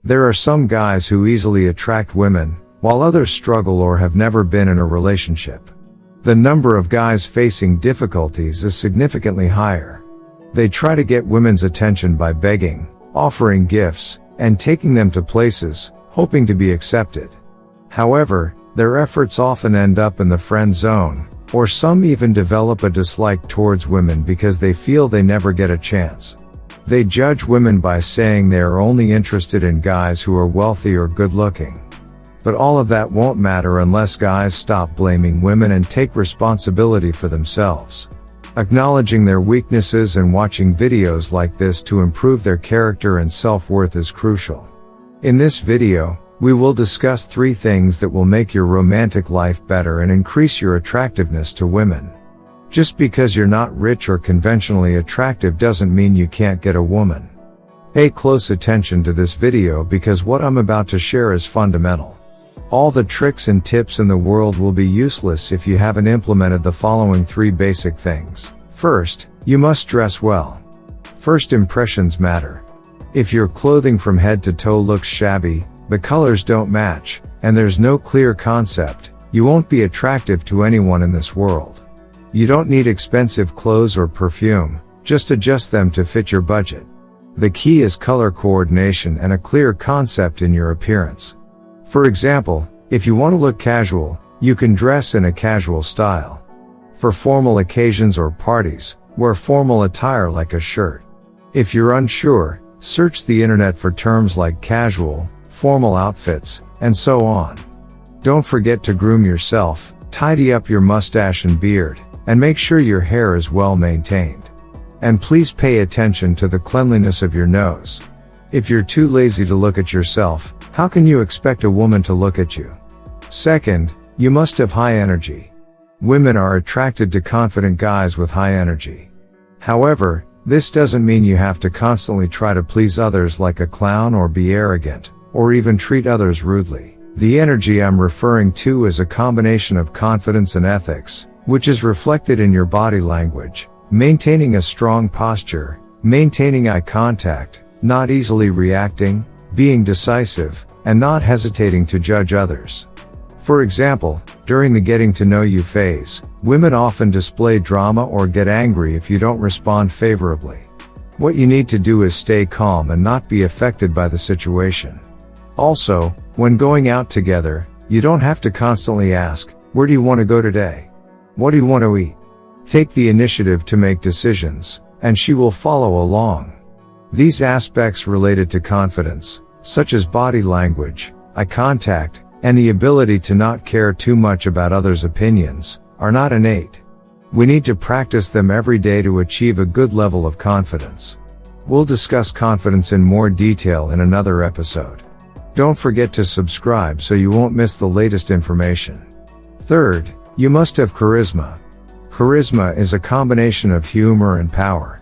There are some guys who easily attract women, while others struggle or have never been in a relationship. The number of guys facing difficulties is significantly higher. They try to get women's attention by begging, offering gifts, and taking them to places, hoping to be accepted. However, their efforts often end up in the friend zone, or some even develop a dislike towards women because they feel they never get a chance. They judge women by saying they are only interested in guys who are wealthy or good-looking. But all of that won't matter unless guys stop blaming women and take responsibility for themselves. Acknowledging their weaknesses and watching videos like this to improve their character and self-worth is crucial. In this video, we will discuss 3 things that will make your romantic life better and increase your attractiveness to women. Just because you're not rich or conventionally attractive doesn't mean you can't get a woman. Pay close attention to this video because what I'm about to share is fundamental. All the tricks and tips in the world will be useless if you haven't implemented the following 3 basic things. First, you must dress well. First impressions matter. If your clothing from head to toe looks shabby, the colors don't match, and there's no clear concept, you won't be attractive to anyone in this world. You don't need expensive clothes or perfume, just adjust them to fit your budget. The key is color coordination and a clear concept in your appearance. For example, if you want to look casual, you can dress in a casual style. For formal occasions or parties, wear formal attire like a shirt. If you're unsure, search the internet for terms like casual, formal outfits, and so on. Don't forget to groom yourself, tidy up your mustache and beard, and make sure your hair is well maintained. And please pay attention to the cleanliness of your nose. If you're too lazy to look at yourself, how can you expect a woman to look at you? Second, you must have high energy. Women are attracted to confident guys with high energy. However, this doesn't mean you have to constantly try to please others like a clown or be arrogant, or even treat others rudely. The energy I'm referring to is a combination of confidence and ethics, which is reflected in your body language, maintaining a strong posture, maintaining eye contact, not easily reacting, being decisive, and not hesitating to judge others. For example, during the getting to know you phase, women often display drama or get angry if you don't respond favorably. What you need to do is stay calm and not be affected by the situation. Also, when going out together, you don't have to constantly ask, "Where do you want to go today? What do you want to eat?" Take the initiative to make decisions, and she will follow along. These aspects related to confidence, such as body language, eye contact, and the ability to not care too much about others' opinions, are not innate. We need to practice them every day to achieve a good level of confidence. We'll discuss confidence in more detail in another episode. Don't forget to subscribe so you won't miss the latest information. Third, you must have charisma. Charisma is a combination of humor and power.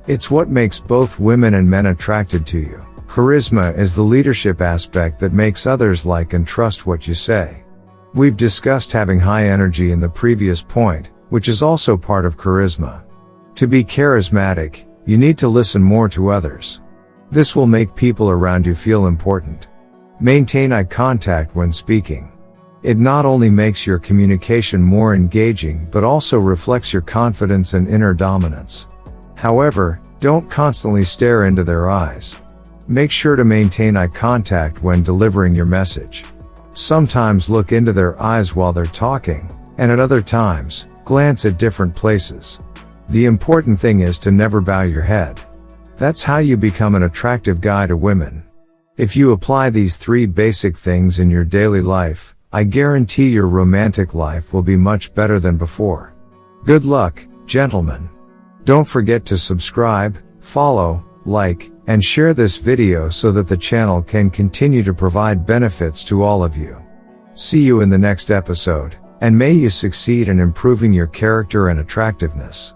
It's what makes both women and men attracted to you. Charisma is the leadership aspect that makes others like and trust what you say. We've discussed having high energy in the previous point, which is also part of charisma. To be charismatic, you need to listen more to others. This will make people around you feel important. Maintain eye contact when speaking. It not only makes your communication more engaging but also reflects your confidence and inner dominance. However, don't constantly stare into their eyes. Make sure to maintain eye contact when delivering your message. Sometimes look into their eyes while they're talking, and at other times, glance at different places. The important thing is to never bow your head. That's how you become an attractive guy to women. If you apply these 3 basic things in your daily life, I guarantee your romantic life will be much better than before. Good luck, gentlemen. Don't forget to subscribe, follow, like, and share this video so that the channel can continue to provide benefits to all of you. See you in the next episode, and may you succeed in improving your character and attractiveness.